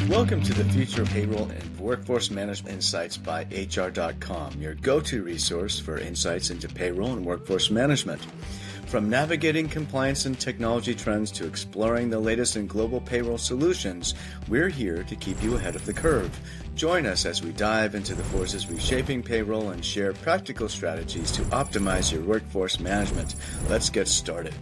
Welcome to the Future of Payroll and Workforce Management Insights by HR.com, your go-to resource for insights into payroll and workforce management. From navigating compliance and technology trends to exploring the latest in global payroll solutions, we're here to keep you ahead of the curve. Join us as we dive into the forces reshaping payroll and share practical strategies to optimize your workforce management. Let's get started.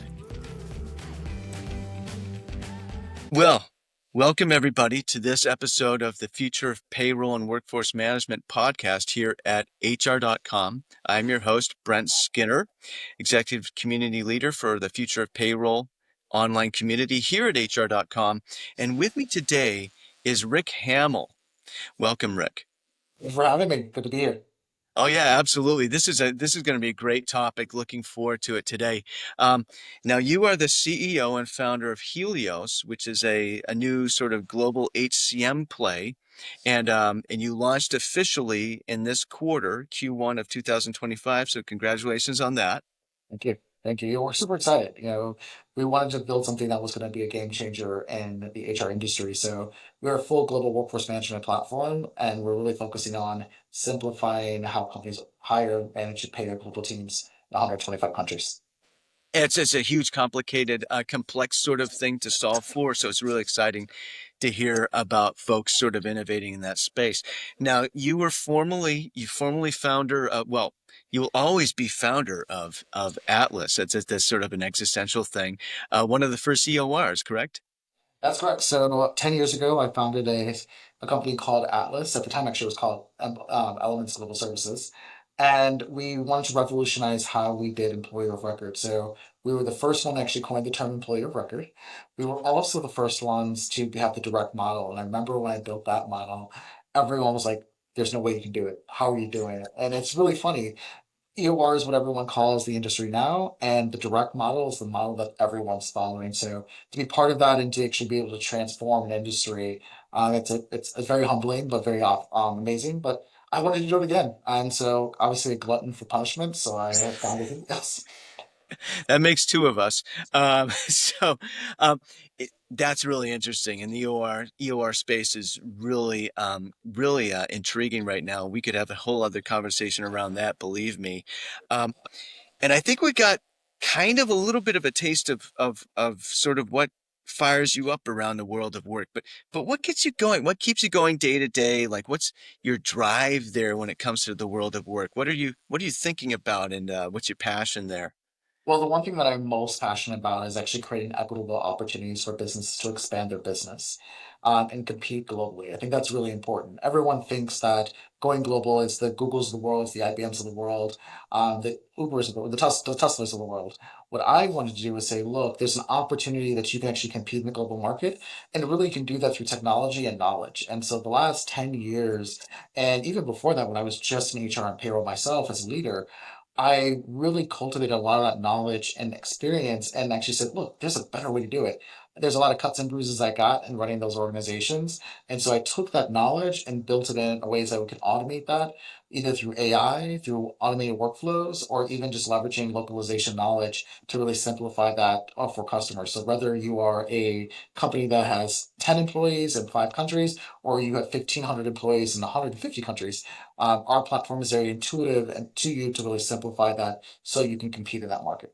Well, welcome everybody to this episode of the Future of Payroll and Workforce Management podcast here at HR.com. I'm your host, Brent Skinner, Executive Community Leader for the Future of Payroll online community here at HR.com. And with me today is Rick Hammell. Welcome, Rick. Thanks for having me. Good to be here. Oh yeah, absolutely. This is going to be a great topic. Looking forward to it today. Now you are the CEO and founder of Helios, which is a new sort of global HCM play, and you launched officially in this quarter, Q1 of 2025. So congratulations on that. Thank you. Thank you. We're super excited. We wanted to build something that was going to be a game changer in the HR industry. So we're a full global workforce management platform, and we're really focusing on simplifying how companies hire, manage, and pay their global teams in 125 countries. It's a huge, complicated, complex sort of thing to solve for. So it's really exciting to hear about folks sort of innovating in that space. Now, you formerly founder, you will always be founder of Atlas. That's sort of an existential thing. One of the first EORs, correct? That's correct. So about 10 years ago, I founded a company called Atlas. At the time, actually, it was called Elements Global Services. And we wanted to revolutionize how we did employee of record. So we were the first one to actually coin the term employee of record. We were also the first ones to have the direct model. And I remember when I built that model, everyone was like, there's no way you can do it. How are you doing it? And it's really funny. EOR is what everyone calls the industry now, and the direct model is the model that everyone's following. So to be part of that and to actually be able to transform an industry, it's very humbling but very amazing. But I wanted to do it again, and so obviously a glutton for punishment. So I found it. Yes. That makes two of us. So um, that's really interesting. And the EOR space is really intriguing right now. We could have a whole other conversation around that, believe me. Um, and I think we got kind of a little bit of a taste of sort of what fires you up around the world of work. But what gets you going? What keeps you going day to day? Like, what's your drive there when it comes to the world of work? What are you thinking about, and what's your passion there? Well, the one thing that I'm most passionate about is actually creating equitable opportunities for businesses to expand their business and compete globally. I think that's really important. Everyone thinks that going global is the Googles of the world, it's the IBMs of the world, the Ubers of the Teslas of the world. What I wanted to do was say, look, there's an opportunity that you can actually compete in the global market, and really you can do that through technology and knowledge. And so the last 10 years, and even before that, when I was just in HR and payroll myself as a leader, I really cultivated a lot of that knowledge and experience and actually said, look, there's a better way to do it. There's a lot of cuts and bruises I got in running those organizations. And so I took that knowledge and built it in ways that we can automate that, either through AI, through automated workflows, or even just leveraging localization knowledge to really simplify that for customers. So whether you are a company that has 10 employees in 5 countries, or you have 1,500 employees in 150 countries, our platform is very intuitive and to you to really simplify that so you can compete in that market.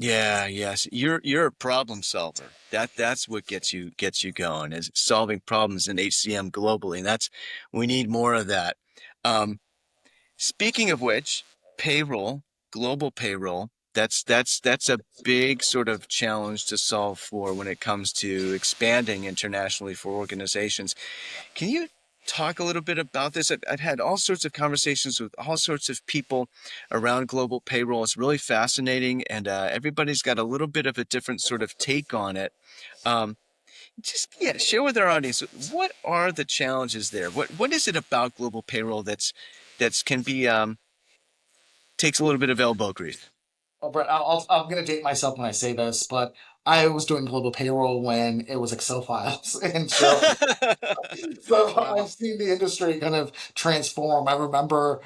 Yeah, yes. You're a problem solver. That's what gets you going, is solving problems in HCM globally. And we need more of that. Um, Speaking of which, payroll, global payroll, that's a big sort of challenge to solve for when it comes to expanding internationally for organizations. Can you talk a little bit about this? I've had all sorts of conversations with all sorts of people around global payroll. It's really fascinating, and everybody's got a little bit of a different sort of take on it. Um, just yeah, share with our audience, what are the challenges there? What is it about global payroll that's can be takes a little bit of elbow grease? Oh, Brett, I'm going to date myself when I say this, but I was doing global payroll when it was Excel files and Shell. So I've Wow. seen the industry kind of transform. I remember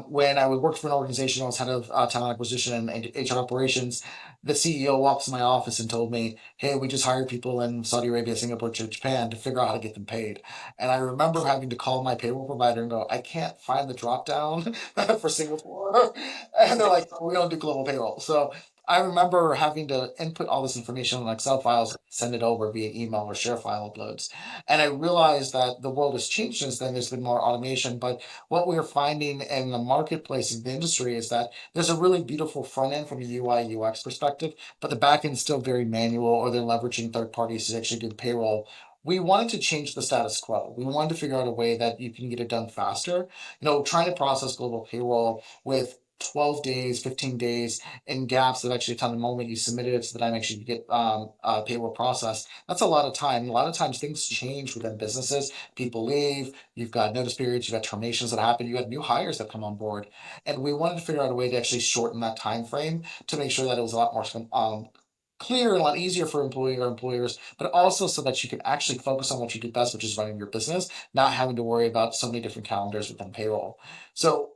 when I was working for an organization, I was head of talent acquisition and HR operations. The CEO walks in my office and told me, "Hey, we just hired people in Saudi Arabia, Singapore, Japan to figure out how to get them paid." And I remember having to call my payroll provider and go, "I can't find the drop down for Singapore," and they're like, "We don't do global payroll." So I remember having to input all this information on Excel files, send it over via email or share file uploads. And I realized that the world has changed since then. There's been more automation. But what we're finding in the marketplace in the industry is that there's a really beautiful front end from a UI UX perspective, but the back end is still very manual, or they're leveraging third parties to actually do the payroll. We wanted to change the status quo. We wanted to figure out a way that you can get it done faster. Trying to process global payroll with 12 days, 15 days in gaps that actually time the moment you submit it to the time actually you get payroll processed. That's a lot of time. A lot of times things change within businesses. People leave. You've got notice periods. You've got terminations that happen. You got new hires that come on board, and we wanted to figure out a way to actually shorten that time frame to make sure that it was a lot more clear and a lot easier for employee or employers, but also so that you can actually focus on what you do best, which is running your business, not having to worry about so many different calendars within payroll. So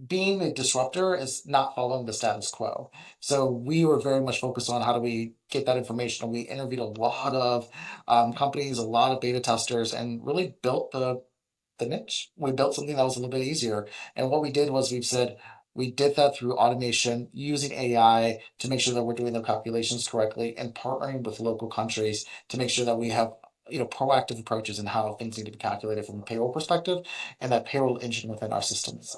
being a disruptor is not following the status quo. So we were very much focused on how do we get that information. And we interviewed a lot of companies, a lot of beta testers, and really built the niche. We built something that was a little bit easier. And what we did was we've said we did that through automation using AI to make sure that we're doing the calculations correctly and partnering with local countries to make sure that we have proactive approaches in how things need to be calculated from a payroll perspective and that payroll engine within our systems.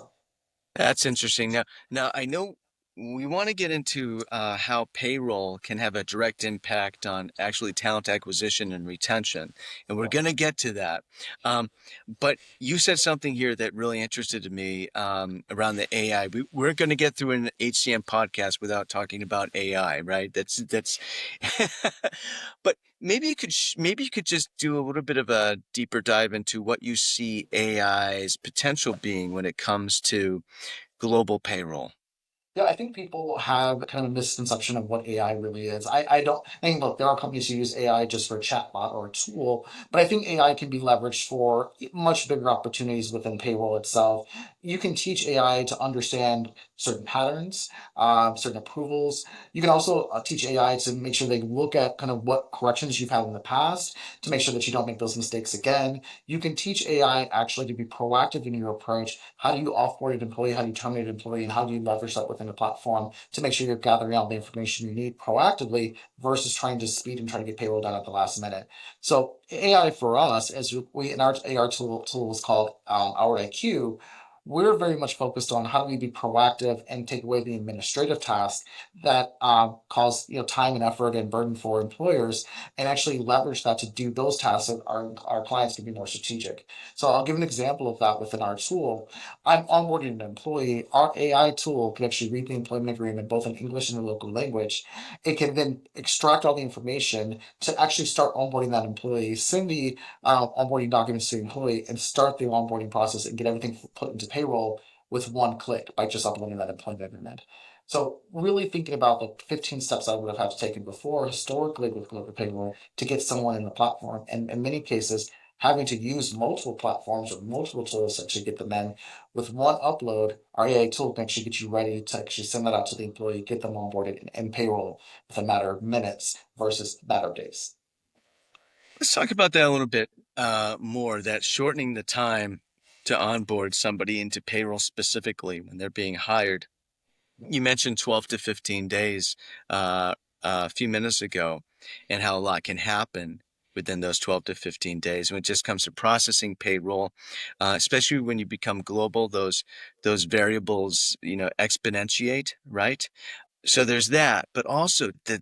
That's interesting. Now I know we want to get into how payroll can have a direct impact on actually talent acquisition and retention, and we're going to get to that. Um, but you said something here that really interested me around the AI. We're going to get through an HCM podcast without talking about AI, right? That's. But maybe you could just do a little bit of a deeper dive into what you see AI's potential being when it comes to global payroll. Yeah, I think people have kind of a misconception of what AI really is. I don't I think, look, there are companies who use AI just for a chatbot or a tool, but I think AI can be leveraged for much bigger opportunities within payroll itself. You can teach AI to understand certain patterns, certain approvals. You can also teach AI to make sure they look at kind of what corrections you've had in the past to make sure that you don't make those mistakes again. You can teach AI actually to be proactive in your approach. How do you offboard an employee? How do you terminate an employee? And how do you leverage that within the platform to make sure you're gathering all the information you need proactively versus trying to speed and try to get payroll done at the last minute? So AI for us, as we in our AR tool is called our IQ. We're very much focused on how do we be proactive and take away the administrative tasks that cause time and effort and burden for employers, and actually leverage that to do those tasks that our clients can be more strategic. So I'll give an example of that within our tool. I'm onboarding an employee. Our AI tool can actually read the employment agreement both in English and the local language. It can then extract all the information to actually start onboarding that employee, send the onboarding documents to the employee, and start the onboarding process and get everything put into payroll with one click by just uploading that employment agreement. So really thinking about the 15 steps I would have had to taken before historically with global payroll to get someone in the platform. And in many cases, having to use multiple platforms or multiple tools to actually get them in. With one upload, our AI tool can actually get you ready to actually send that out to the employee, get them onboarded and payroll with a matter of minutes versus a matter of days. Let's talk about that a little bit more, that shortening the time to onboard somebody into payroll specifically when they're being hired. You mentioned 12 to 15 days uh, a few minutes ago, and how a lot can happen within those 12 to 15 days when it just comes to processing payroll, especially when you become global, those variables, exponentiate, right? So there's that, but also the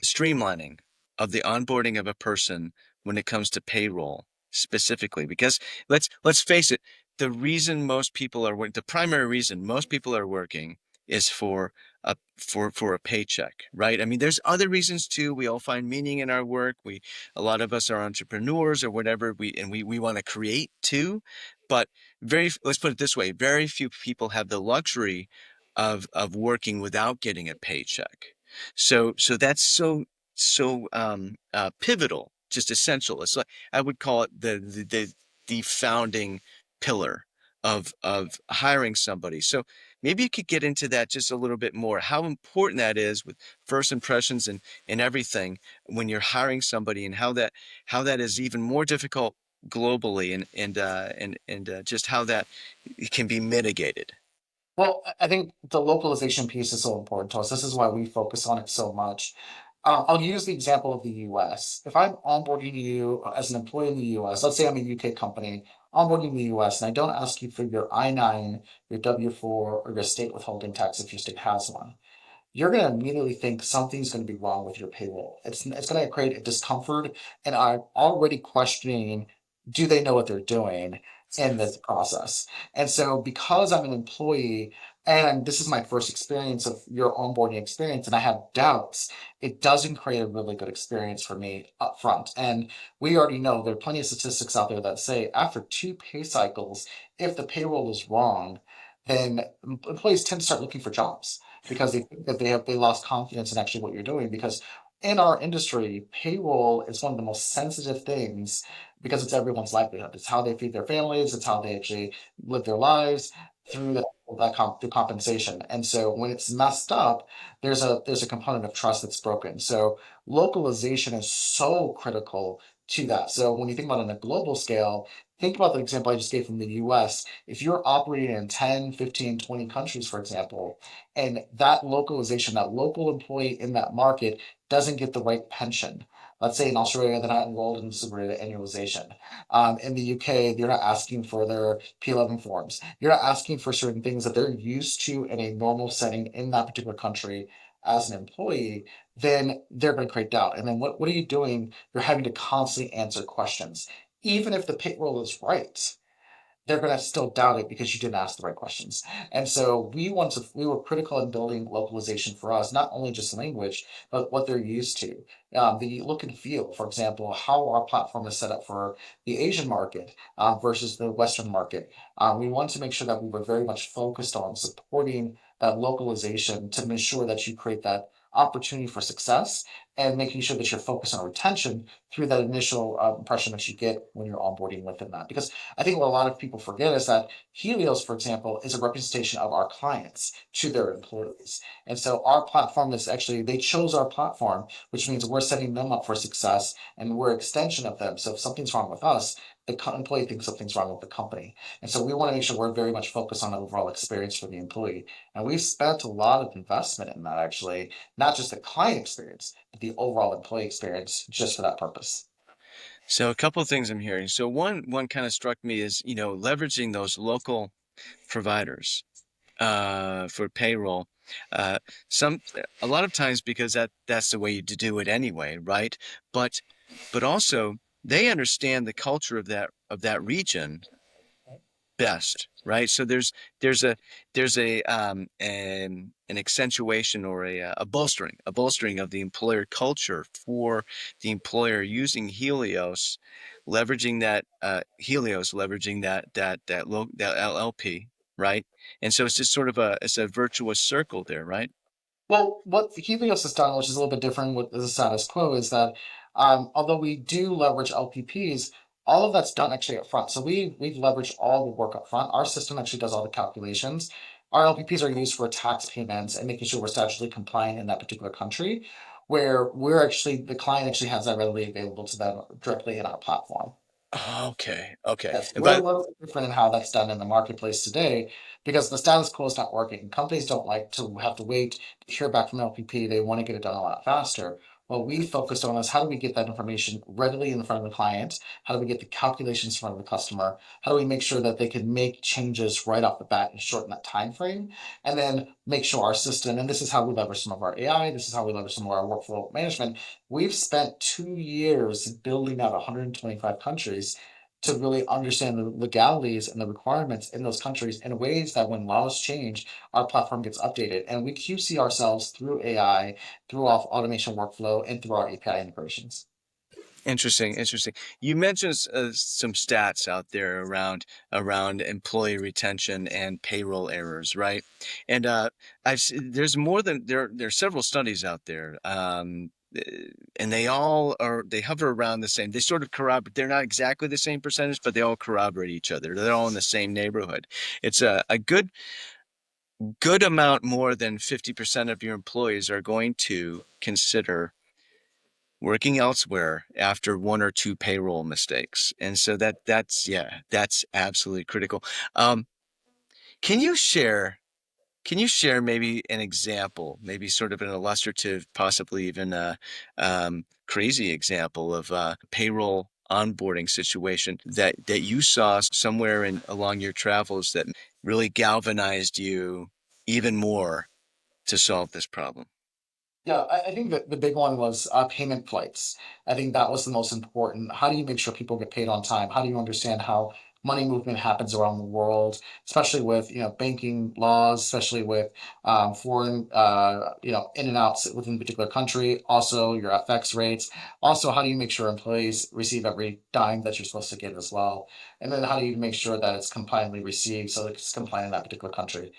streamlining of the onboarding of a person when it comes to payroll specifically, because let's face it, the primary reason most people are working is for a paycheck, right? I mean, there's other reasons too. We all find meaning in our work. A lot of us are entrepreneurs or whatever. We want to create too, but let's put it this way, very few people have the luxury of working without getting a paycheck. So that's pivotal, just essential. It's like I would call it the founding pillar of hiring somebody. So maybe you could get into that just a little bit more, how important that is with first impressions and everything when you're hiring somebody, and how that is even more difficult globally, and just how that can be mitigated. Well, I think the localization piece is so important to us. This is why we focus on it so much. I'll use the example of the US. If I'm onboarding you as an employee in the US, let's say I'm a UK company, onboarding the US, and I don't ask you for your I-9, your W-4, or your state withholding tax if your state has one, you're going to immediately think something's going to be wrong with your payroll. It's going to create a discomfort, and I'm already questioning, do they know what they're doing in this process? And so, because I'm an employee, and this is my first experience of your onboarding experience, and I have doubts, it doesn't create a really good experience for me up front. And we already know there are plenty of statistics out there that say after two pay cycles, if the payroll is wrong, then employees tend to start looking for jobs because they think that they lost confidence in actually what you're doing. Because in our industry, payroll is one of the most sensitive things because it's everyone's livelihood. It's how they feed their families. It's how they actually live their lives through through compensation. And so when it's messed up, there's a component of trust that's broken. So localization is so critical to that. So when you think about it on a global scale, think about the example I just gave from the US. If you're operating in 10, 15, 20 countries, for example, and that localization, that local employee in that market doesn't get the right pension. Let's say in Australia, they're not enrolled in superannuation. In the UK, you're not asking for their P11 forms. You're not asking for certain things that they're used to in a normal setting in that particular country as an employee, then they're going to create doubt. And then what are you doing? You're having to constantly answer questions. Even if the payroll is right, they're going to still doubt it because you didn't ask the right questions. And so we were critical in building localization for us, not only just language, but what they're used to. The look and feel, for example, how our platform is set up for the Asian market versus the Western market. We want to make sure that we were very much focused on supporting that localization to ensure that you create that opportunity for success and making sure that you're focused on retention through that initial impression that you get when you're onboarding within that. Because I think what a lot of people forget is that Helios, for example, is a representation of our clients to their employees. And so our platform is actually, they chose our platform, which means we're setting them up for success and we're an extension of them. So if something's wrong with us, the employee thinks something's wrong with the company. And so we want to make sure we're very much focused on the overall experience for the employee. And we've spent a lot of investment in that, actually, not just the client experience, but the overall employee experience just for that purpose. So a couple of things I'm hearing. So one kind of struck me is, leveraging those local providers for payroll. Uh, some a lot of times because that's the way you do it anyway, right? But also they understand the culture of that region best, right? So there's an accentuation or a bolstering of the employer culture for the employer using Helios leveraging that LLP, right? And so it's just sort of a virtuous circle there, right? Well, what Helios has done, which is a little bit different with the status quo, is that although we do leverage LPPs, all of that's done actually up front. So we've leveraged all the work up front. Our system actually does all the calculations. Our LPPs are used for tax payments and making sure we're statutorily compliant in that particular country, where the client actually has that readily available to them directly in our platform. Okay, okay. Yes, And we're a by little bit different in how that's done in the marketplace today because the status quo is not working. Companies don't like to have to wait to hear back from LPP. They want to get it done a lot faster. What we focused on is how do we get that information readily in front of the client? How do we get the calculations in front of the customer? How do we make sure that they can make changes right off the bat and shorten that time frame? And then make sure our system, and this is how we leverage some of our AI, this is how we leverage some of our workflow management. We've spent 2 years building out 125 countries to really understand the legalities and the requirements in those countries in ways that when laws change, our platform gets updated. And we QC ourselves through AI, through our automation workflow, and through our API integrations. Interesting, interesting. You mentioned some stats out there around employee retention and payroll errors, right? And there's more than there's several studies out there. and they hover around the same. They sort of corroborate. They're not exactly the same percentage, but they all corroborate each other. They're all in the same neighborhood. It's a good amount more than 50% of your employees are going to consider working elsewhere after one or two payroll mistakes. And so that's absolutely critical. Um, can you share maybe an example, maybe sort of an illustrative, possibly even a crazy example of a payroll onboarding situation that you saw somewhere in along your travels that really galvanized you even more to solve this problem? Yeah, I think that the big one was payment flights. I think that was the most important. How do you make sure people get paid on time? How do you understand how money movement happens around the world, especially with banking laws, especially with foreign in and outs within a particular country. Also, your FX rates. Also, how do you make sure employees receive every dime that you're supposed to give as well? And then how do you make sure that it's compliantly received so that it's compliant in that particular country?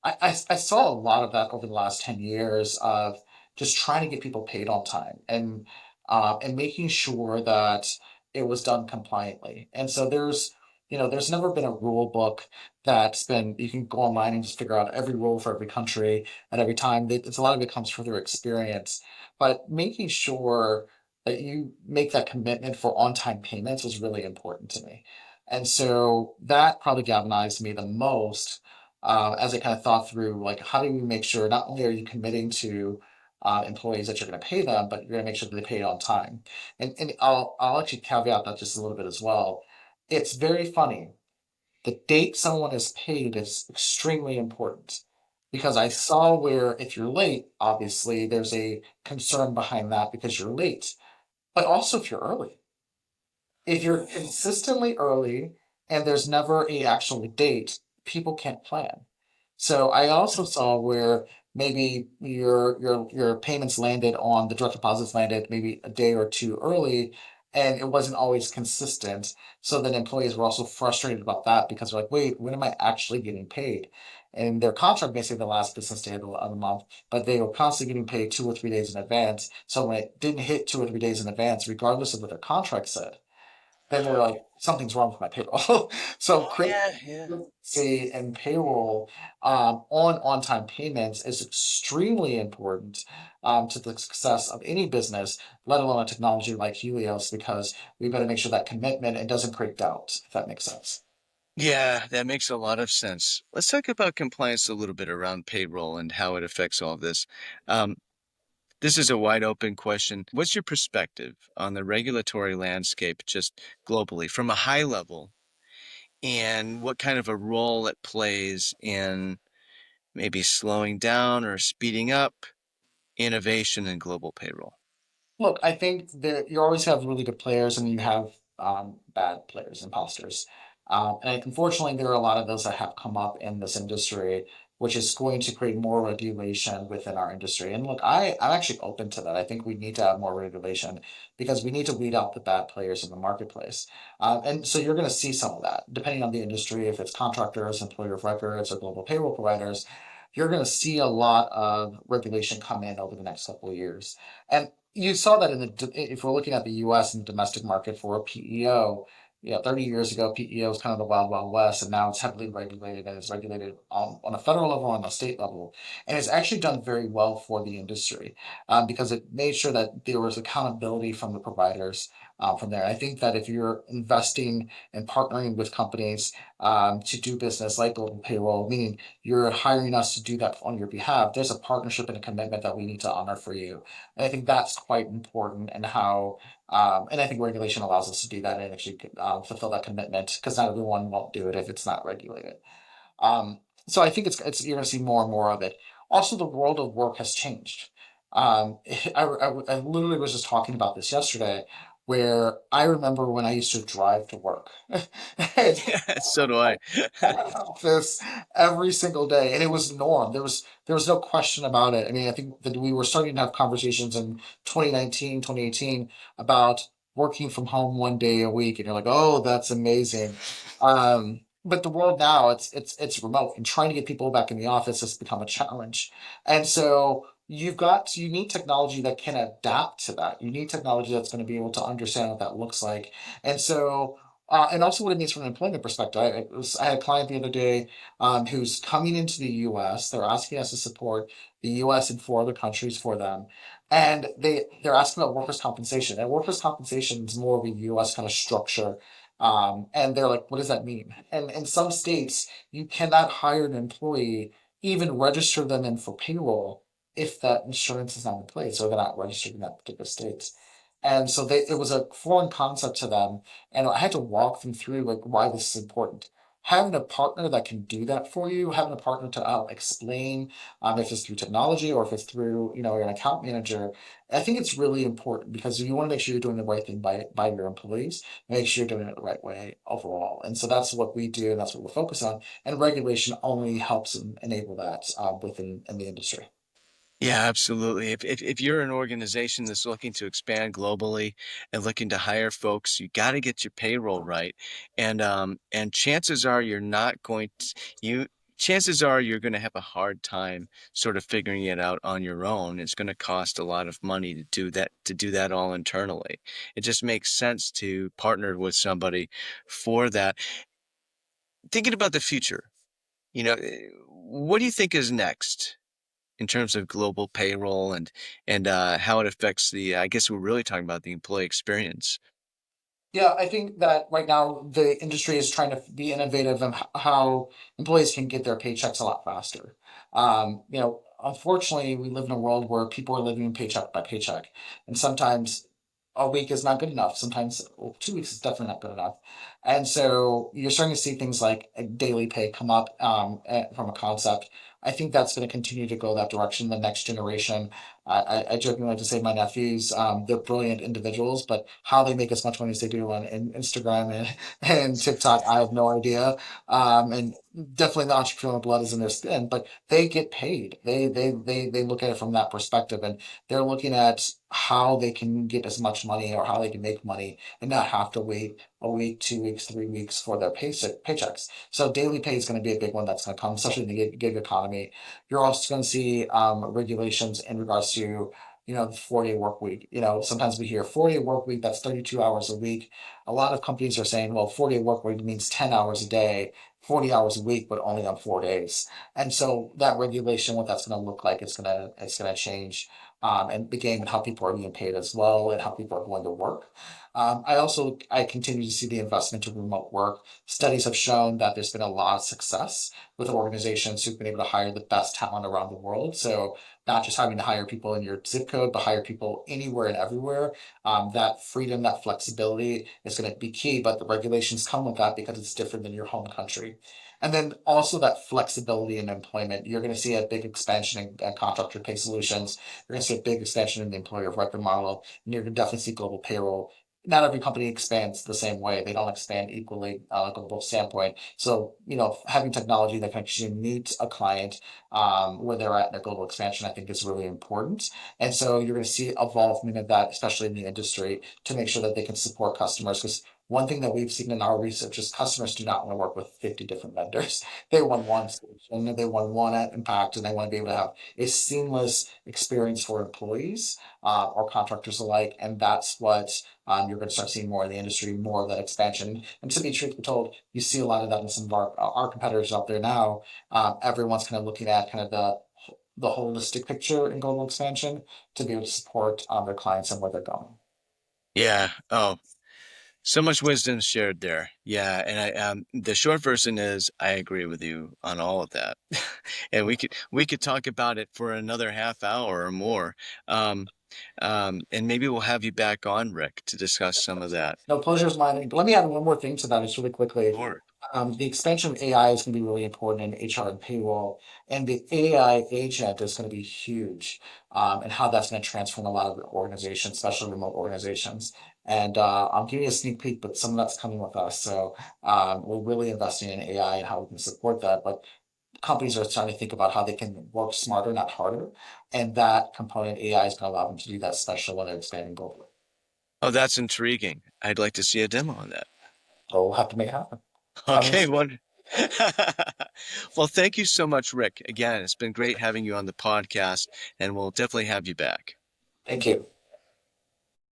I saw a lot of that over the last 10 years of just trying to get people paid on time and making sure that it was done compliantly. And so there's never been a rule book that's been you can go online and just figure out every rule for every country at every time. It's a lot of it comes from their experience, but making sure that you make that commitment for on-time payments was really important to me. And so that probably galvanized me the most as I kind of thought through like how do you make sure not only are you committing to employees that you're going to pay them, but you're going to make sure that they pay it on time. And I'll actually caveat that just a little bit as well. It's very funny. The date someone is paid is extremely important because I saw where if you're late, obviously there's a concern behind that because you're late, but also if you're early. If you're consistently early and there's never a actual date, people can't plan. So I also saw where maybe your payments landed on the direct deposits landed maybe a day or two early, and it wasn't always consistent. So then employees were also frustrated about that because they're like, wait, when am I actually getting paid? And their contract may say the last business day of the month, but they were constantly getting paid 2 or 3 days in advance. So when it didn't hit 2 or 3 days in advance, regardless of what their contract said, then they're like, something's wrong with my payroll. So Oh creating yeah, yeah. say and payroll on-time payments is extremely important to the success of any business, let alone a technology like Helios, because we better make sure that commitment it doesn't create doubt, if that makes sense. Yeah, that makes a lot of sense. Let's talk about compliance a little bit around payroll and how it affects all of this. Um, this is a wide open question. What's your perspective on the regulatory landscape just globally from a high level and what kind of a role it plays in maybe slowing down or speeding up innovation in global payroll? Look, I think that you always have really good players and you have bad players, imposters. And unfortunately, there are a lot of those that have come up in this industry, which is going to create more regulation within our industry. And look, I'm actually open to that. I think we need to have more regulation because we need to weed out the bad players in the marketplace. And so you're going to see some of that, depending on the industry, if it's contractors, employer of records, or global payroll providers. You're going to see a lot of regulation come in over the next couple of years. And you saw that in if we're looking at the U.S. and domestic market for a PEO, 30 years ago, PEO was kind of the wild, wild west, and now it's heavily regulated and it's regulated on a federal level, on a state level, and it's actually done very well for the industry because it made sure that there was accountability from the providers from there. I think that if you're investing and partnering with companies to do business like global payroll, meaning you're hiring us to do that on your behalf, there's a partnership and a commitment that we need to honor for you. And I think that's quite important and how, and I think regulation allows us to do that and actually fulfill that commitment because not everyone won't do it if it's not regulated. Um, so I think it's you're going to see more and more of it. Also, the world of work has changed. I literally was just talking about this yesterday, where I remember when I used to drive to work. Yeah, so do I. Office every single day, and it was the norm. There was no question about it. I mean, I think that we were starting to have conversations in 2019, 2018 about working from home 1 day a week, and you're like, oh, that's amazing. But the world now, it's remote, and trying to get people back in the office has become a challenge. And so you need technology that can adapt to that. You need technology that's going to be able to understand what that looks like. And so and also what it means from an employment perspective. I had a client the other day who's coming into the US. They're asking us to support the US and four other countries for them. And they're asking about workers' compensation. And workers' compensation is more of a US kind of structure. And they're like, what does that mean? And in some states, you cannot hire an employee, even register them in for payroll if that insurance is not in place or they're not registered in that particular state. And so it was a foreign concept to them. And I had to walk them through like why this is important. Having a partner that can do that for you, having a partner to explain if it's through technology or if it's through, you're an account manager, I think it's really important because you want to make sure you're doing the right thing by your employees, make sure you're doing it the right way overall. And so that's what we do and that's what we're focused on. And regulation only helps enable that within in the industry. Yeah, absolutely. If you're an organization that's looking to expand globally and looking to hire folks, you got to get your payroll right. And chances are you're not going to you chances are you're going to have a hard time sort of figuring it out on your own. It's going to cost a lot of money to do that all internally. It just makes sense to partner with somebody for that. Thinking about the future, what do you think is next in terms of global payroll and how it affects I guess we're really talking about the employee experience. Yeah, I think that right now the industry is trying to be innovative in how employees can get their paychecks a lot faster. Unfortunately, we live in a world where people are living paycheck by paycheck, and sometimes a week is not good enough. Sometimes 2 weeks is definitely not good enough, and so you're starting to see things like a daily pay come up from a concept. I think that's going to continue to go that direction. The next generation, I jokingly like to say my nephews, they're brilliant individuals, but how they make as much money as they do on Instagram and TikTok, I have no idea. And definitely the entrepreneurial blood is in their skin, but they get paid. They look at it from that perspective, and they're looking at how they can get as much money or how they can make money and not have to wait a week, 2 weeks, 3 weeks for their paychecks. So daily pay is going to be a big one that's going to come, especially in the gig economy. You're also going to see regulations in regards to the 4-day work week. Sometimes we hear 4-day work week, that's 32 hours a week. A lot of companies are saying, well, 4-day work week means 10 hours a day, 40 hours a week, but only on 4 days. And so that regulation, what that's going to look like, it's going to change. And the game and how people are being paid as well and how people are going to work. I continue to see the investment in remote work. Studies have shown that there's been a lot of success with organizations who've been able to hire the best talent around the world. So not just having to hire people in your zip code, but hire people anywhere and everywhere. That freedom, that flexibility is going to be key, but the regulations come with that because it's different than your home country. And then also that flexibility in employment. You're going to see a big expansion in contractor pay solutions. You're going to see a big expansion in the employer of record model, and you're going to definitely see global payroll. Not every company expands the same way. They don't expand equally on a global standpoint. So, having technology that can actually meet a client where they're at in their global expansion, I think is really important. And so you're going to see evolvement of that, especially in the industry, to make sure that they can support customers. Because one thing that we've seen in our research is customers do not want to work with 50 different vendors. They want one solution, they want one impact, and they want to be able to have a seamless experience for employees or contractors alike. And that's what you're going to start seeing more in the industry, more of that expansion. And to be truthfully told, you see a lot of that in some of our competitors out there now. Everyone's kind of looking at kind of the holistic picture in global expansion to be able to support their clients and where they're going. Yeah. Oh, so much wisdom shared there. Yeah, and the short version is I agree with you on all of that. And we could talk about it for another half hour or more. Um, and maybe we'll have you back on, Rick, to discuss some of that. No, pleasure's mine. Let me add one more thing to that, just really quickly. Sure. The expansion of AI is going to be really important in HR and payroll, and the AI agent is going to be huge, and how that's going to transform a lot of organizations, especially remote organizations. And I'm giving you a sneak peek, but some of that's coming with us. So we're really investing in AI and how we can support that. But companies are starting to think about how they can work smarter, not harder, and that component AI is going to allow them to do that, especially when they're expanding globally. Oh, that's intriguing. I'd like to see a demo on that. So we'll have to make it happen. Coming Okay, soon. one. Well, thank you so much, Rick. Again, it's been great having you on the podcast, and we'll definitely have you back. Thank you.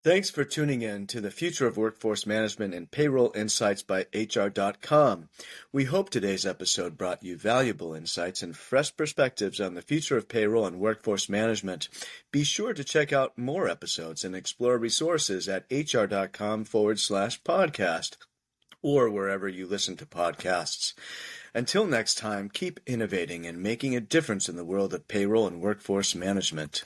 Thanks for tuning in to the Future of Workforce Management and Payroll Insights by HR.com. We hope today's episode brought you valuable insights and fresh perspectives on the future of payroll and workforce management. Be sure to check out more episodes and explore resources at HR.com/podcast or wherever you listen to podcasts. Until next time, keep innovating and making a difference in the world of payroll and workforce management.